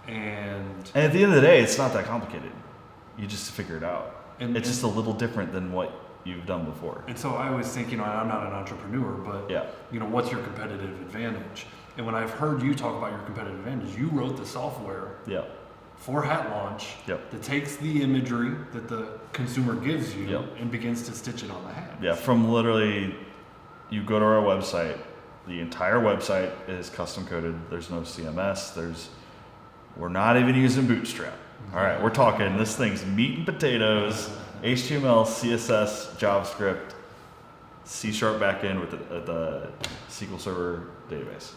Speaker 1: And
Speaker 2: at the end of the day, it's not that complicated. You just figure it out.
Speaker 1: And
Speaker 2: it's just a little different than what you've done before.
Speaker 1: And so I always think, I'm not an entrepreneur, but
Speaker 2: yeah.
Speaker 1: What's your competitive advantage? And when I've heard you talk about your competitive advantage, you wrote the software for Hat Launch that takes the imagery that the consumer gives you and begins to stitch it on the hat.
Speaker 2: Yeah, from literally, you go to our website, the entire website is custom coded. There's no CMS. We're not even using Bootstrap. All right, we're talking, this thing's meat and potatoes, HTML, CSS, JavaScript, C# backend with the SQL Server database.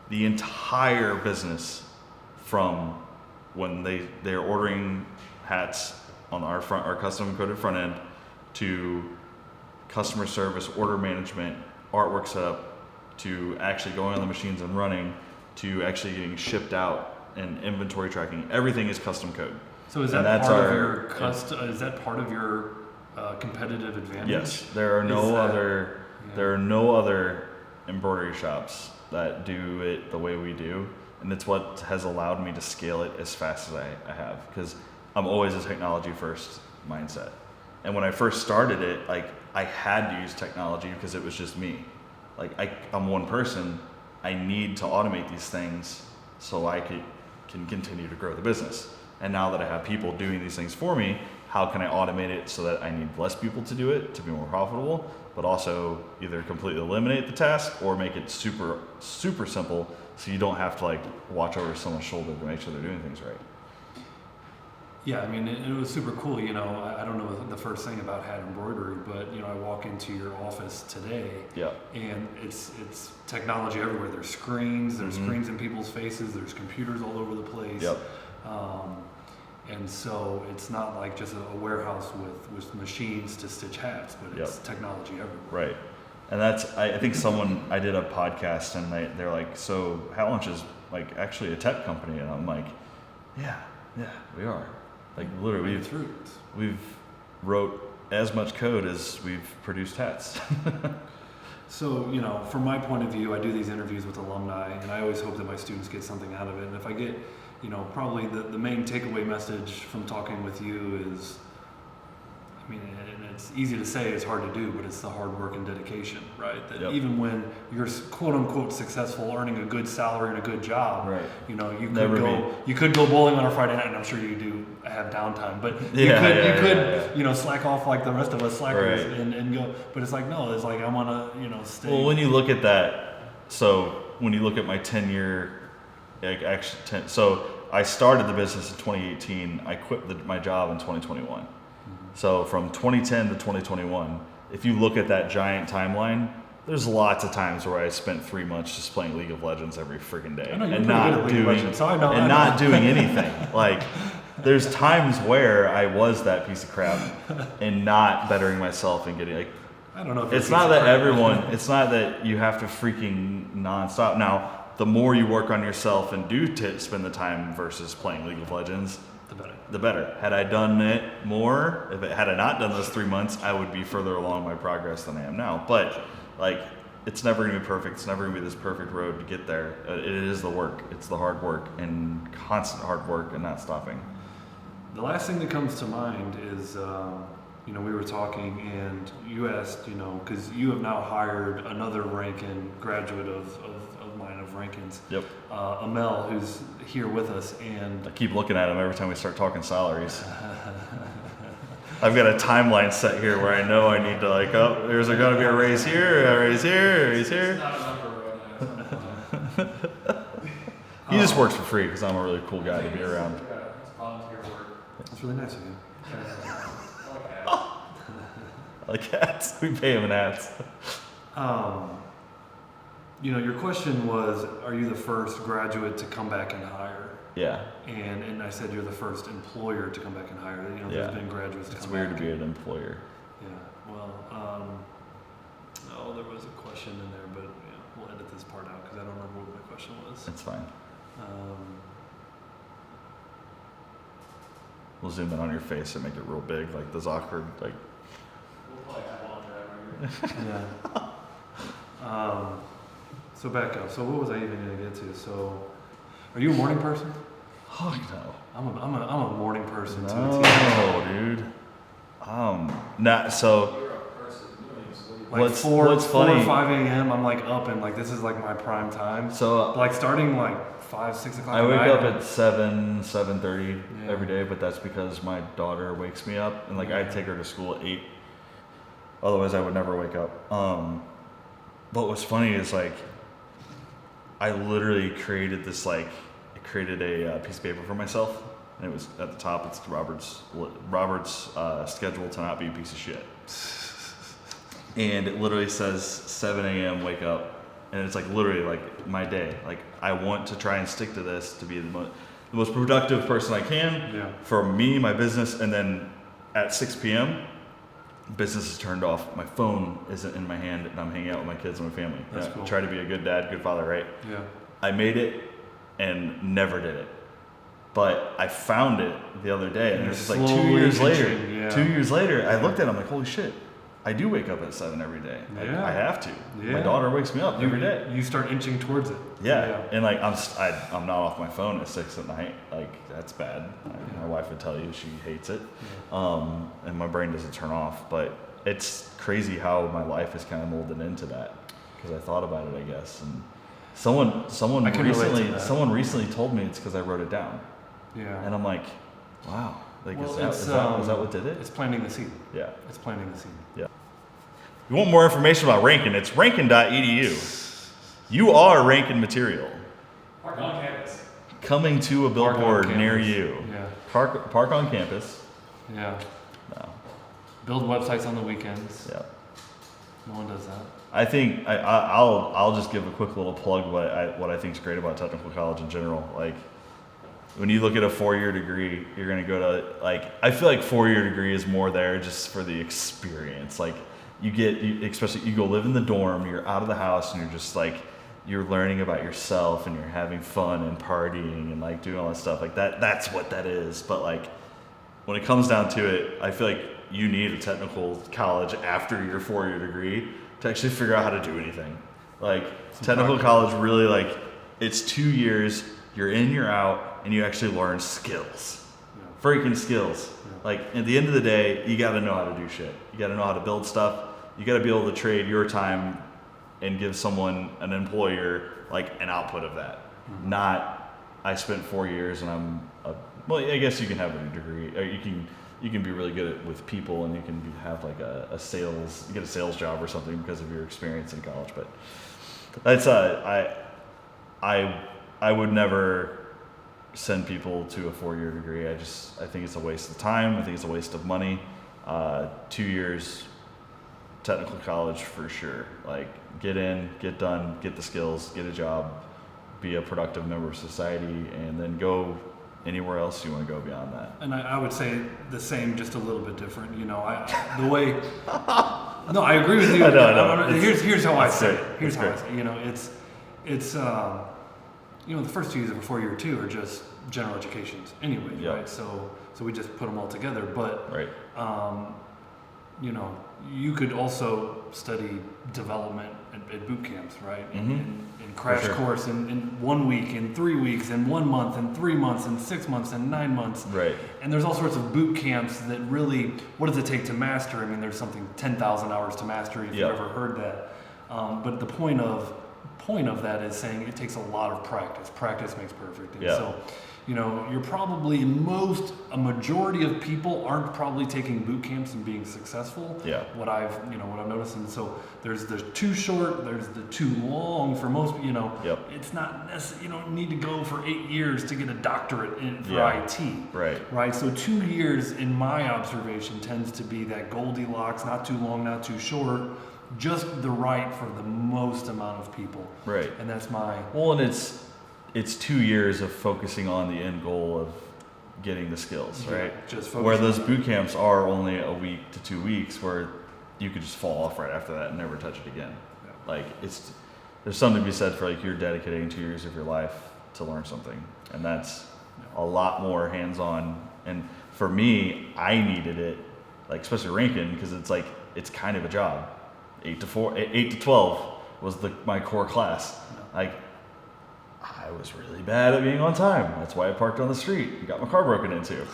Speaker 2: The entire business from when they're ordering hats on our custom coded front end to customer service, order management, artwork setup, to actually going on the machines and running, to actually getting shipped out and inventory tracking. Everything is custom code.
Speaker 1: So is that part of your competitive advantage?
Speaker 2: Yes, there are no other embroidery shops that do it the way we do, and it's what has allowed me to scale it as fast as I have, because I'm always a technology first mindset. And when I first started it, like, I had to use technology because it was just me. Like, I'm one person. I need to automate these things so I can continue to grow the business. And now that I have people doing these things for me, how can I automate it so that I need less people to do it to be more profitable, but also either completely eliminate the task or make it super, super simple so you don't have to like watch over someone's shoulder to make sure they're doing things right.
Speaker 1: Yeah, I mean, it was super cool. I don't know the first thing about hat embroidery, but I walk into your office today, and it's technology everywhere. There's screens, screens in people's faces, there's computers all over the place.
Speaker 2: Yep.
Speaker 1: And so it's not like just a warehouse with machines to stitch hats, but it's technology everywhere. Right.
Speaker 2: And I think I did a podcast and they're like, so Hat Launch is like actually a tech company, and I'm like, yeah, we are. Like literally, we've wrote as much code as we've produced hats.
Speaker 1: So, from my point of view, I do these interviews with alumni, and I always hope that my students get something out of it. And if I get, probably the main takeaway message from talking with you is, and it's easy to say, it's hard to do, but it's the hard work and dedication, right? That even when you're quote unquote successful, earning a good salary and a good job, right? You could go bowling on a Friday night, and I'm sure you do have downtime, but you could slack off like the rest of us slackers and go. But it's like, no, it's like I want to stay.
Speaker 2: Well, when you look at that, so when you look at my 10-year, so I started the business in 2018. I quit my job in 2021. So from 2010 to 2021, if you look at that giant timeline, there's lots of times where I spent 3 months just playing League of Legends every freaking day and not doing anything. Like, there's times where I was that piece of crap and not bettering myself and getting
Speaker 1: I don't know if
Speaker 2: it's not that everyone, it's not that you have to freaking nonstop. Now, the more you work on yourself and do spend the time versus playing League of Legends, the better. Had I done it more, had I not done those 3 months, I would be further along my progress than I am now. But like, it's never gonna be perfect. It's never gonna be this perfect road to get there. It is the work. It's the hard work and constant hard work and not stopping.
Speaker 1: The last thing that comes to mind is, we were talking and you asked, because you have now hired another Ranken graduate of mine, of Ranken's.
Speaker 2: Yep.
Speaker 1: Amel, who's here with us, and
Speaker 2: I keep looking at him every time we start talking salaries. I've got a timeline set here where I know I need to there's going to be a raise here, a raise here, a raise here. He just works for free because I'm a really cool guy to be around.
Speaker 1: That's really nice of you.
Speaker 2: Like hats. We pay him in hats.
Speaker 1: Your question was, are you the first graduate to come back and hire?
Speaker 2: Yeah.
Speaker 1: And I said you're the first employer to come back and hire. There's been graduates to come back.
Speaker 2: It's weird to be an employer.
Speaker 1: Yeah. Well, there was a question in there, but we'll edit this part out because I don't remember what my question was.
Speaker 2: It's fine. We'll zoom in on your face and make it real big, like this awkward, like.
Speaker 3: We'll probably have one right here.
Speaker 1: Yeah. So back up. So what was I even going to get to? So, are you a morning person?
Speaker 2: Oh no.
Speaker 1: I'm a morning person too.
Speaker 2: No, dude. Not so.
Speaker 3: You're a person. You don't even sleep.
Speaker 1: Like
Speaker 2: What's
Speaker 1: 4
Speaker 2: funny?
Speaker 1: or 5 a.m. I'm like up and like this is like my prime time.
Speaker 2: So
Speaker 1: Like starting like 5, 6 o'clock.
Speaker 2: I wake
Speaker 1: at
Speaker 2: up
Speaker 1: night.
Speaker 2: at 7:30
Speaker 1: Yeah.
Speaker 2: every day, but that's because my daughter wakes me up, and like I take her to school at 8. Otherwise, I would never wake up. But what's funny is like, I literally created this a piece of paper for myself, and it was at the top. It's Robert's schedule to not be a piece of shit, and it literally says 7 a.m. wake up, and it's like literally like my day. Like I want to try and stick to this to be the most productive person I can for me, my business, and then at 6 p.m. business is turned off. My phone isn't in my hand, and I'm hanging out with my kids and my family.
Speaker 1: That's cool.
Speaker 2: Try to be a good dad, good father, right?
Speaker 1: Yeah.
Speaker 2: I made it and never did it. But I found it the other day, and it was just like 2 years later.
Speaker 1: Yeah.
Speaker 2: 2 years later, I looked at it, I'm like, holy shit, I do wake up at 7 every day.
Speaker 1: Yeah.
Speaker 2: I have to.
Speaker 1: Yeah.
Speaker 2: My daughter wakes me up every day.
Speaker 1: You start inching towards it.
Speaker 2: Yeah. And like I'm not off my phone at 6 at night. Like that's bad. My wife would tell you she hates it. And my brain doesn't turn off. But it's crazy how my life is kind of molded into that because I thought about it, I guess. And someone
Speaker 1: I can relate to
Speaker 2: recently
Speaker 1: that.
Speaker 2: told me it's because I wrote it down.
Speaker 1: Yeah.
Speaker 2: And I'm like, wow. Like
Speaker 1: Well,
Speaker 2: is that what did it?
Speaker 1: It's planting the seed.
Speaker 2: Yeah.
Speaker 1: It's planting the seed.
Speaker 2: Yeah. If you want more information about Ranken, it's ranken.edu. You are Ranken material.
Speaker 3: Park on campus.
Speaker 2: Coming to a
Speaker 1: Park on
Speaker 2: billboard
Speaker 1: campus.
Speaker 2: near you.
Speaker 1: Yeah.
Speaker 2: Park on campus.
Speaker 1: Yeah.
Speaker 2: No.
Speaker 1: Build websites on the weekends.
Speaker 2: Yeah.
Speaker 1: No one does that.
Speaker 2: I think I'll just give a quick little plug what I think is great about technical college in general. Like when you look at a 4-year degree, you're gonna go to I feel like 4-year degree is more there just for the experience. Like especially you go live in the dorm, you're out of the house, and you're just like you're learning about yourself and you're having fun and partying and like doing all that stuff like that. That's what that is. But like when it comes down to it, I feel like you need a technical college after your 4-year degree to actually figure out how to do anything. Like technical college really it's 2 years, you're in, you're out, and you actually learn skills.
Speaker 1: Yeah.
Speaker 2: Freaking skills.
Speaker 1: Yeah.
Speaker 2: Like at the end of the day, you gotta know how to do shit. You gotta know how to build stuff. You gotta be able to trade your time and give someone, an employer, an output of that.
Speaker 1: Mm-hmm.
Speaker 2: Not, I spent 4 years and well, I guess you can have a degree, or you can be really good with people, and you can have a sales, you get a sales job or something because of your experience in college. But that's I would never send people to a 4-year degree. I think it's a waste of time. I think it's a waste of money. 2 years technical college for sure. Get in, get done, get the skills, get a job, be a productive member of society, and then go anywhere else you want to go beyond that.
Speaker 1: And I would say the same, just a little bit different. The way No, I agree with you.
Speaker 2: I know.
Speaker 1: Here's how I
Speaker 2: It's
Speaker 1: say
Speaker 2: great.
Speaker 1: it. Here's
Speaker 2: It's
Speaker 1: how I
Speaker 2: great.
Speaker 1: say it. You know, it's the first 2 years before year 2 are just general educations anyway,
Speaker 2: Yeah.
Speaker 1: right? So we just put them all together. But
Speaker 2: Right.
Speaker 1: you could also study development at boot camps, right? And crash
Speaker 2: sure.
Speaker 1: course in 1 week, in 3 weeks, in 1 month, in 3 months, in 6 months, in 9 months.
Speaker 2: Right.
Speaker 1: And there's all sorts of boot camps that really, what does it take to master? I mean, there's something 10,000 hours to mastery if
Speaker 2: Yep.
Speaker 1: you've ever heard that. But the point of that is saying it takes a lot of practice. Practice makes perfect. And
Speaker 2: Yeah.
Speaker 1: so, you're probably a majority of people aren't probably taking boot camps and being successful.
Speaker 2: Yeah.
Speaker 1: What I've noticed. And so there's the too short, there's the too long for most,
Speaker 2: Yep.
Speaker 1: it's not necessary. You don't need to go for 8 years to get a doctorate for
Speaker 2: Yeah.
Speaker 1: IT.
Speaker 2: Right.
Speaker 1: Right. So 2 years in my observation tends to be that Goldilocks, not too long, not too short, just the right for the most amount of people.
Speaker 2: Right.
Speaker 1: And that's my,
Speaker 2: Well, and it's 2 years of focusing on the end goal of getting the skills, right?
Speaker 1: just
Speaker 2: Where
Speaker 1: focus
Speaker 2: those
Speaker 1: on
Speaker 2: boot camps are only a week to 2 weeks, where you could just fall off right after that and never touch it again.
Speaker 1: Yeah.
Speaker 2: Like there's something to be said for like you're dedicating 2 years of your life to learn something, and that's a lot more hands-on. And for me, I needed it, like especially Ranken, because it's kind of a job. 8 to 12 was my core class. Like I was really bad at being on time. That's why I parked on the street and got my car broken into.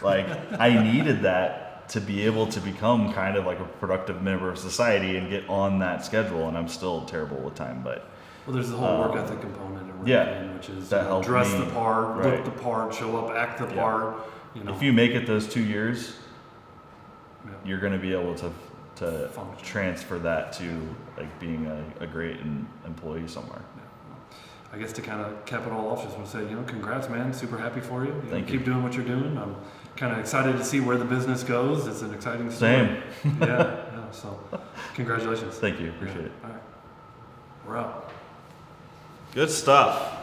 Speaker 2: Like I needed that to be able to become kind of like a productive member of society and get on that schedule. And I'm still terrible with time, but
Speaker 1: Well, there's the whole work ethic component of
Speaker 2: yeah,
Speaker 1: Ranken, which is
Speaker 2: that helped
Speaker 1: dress
Speaker 2: me.
Speaker 1: the part,
Speaker 2: Right.
Speaker 1: look the part, show up, act the
Speaker 2: Yeah.
Speaker 1: part.
Speaker 2: if you make it those 2 years,
Speaker 1: Yeah.
Speaker 2: you're going to be able to
Speaker 1: Function.
Speaker 2: transfer that to like being a great employee somewhere.
Speaker 1: I guess to kind of cap it all off, just want to say, congrats, man. Super happy for you.
Speaker 2: Thank
Speaker 1: Keep
Speaker 2: you.
Speaker 1: doing what you're doing. I'm kind of excited to see where the business goes. It's an exciting story.
Speaker 2: Same.
Speaker 1: yeah. So, congratulations.
Speaker 2: Thank you. Appreciate it.
Speaker 1: All right. We're out.
Speaker 2: Good stuff.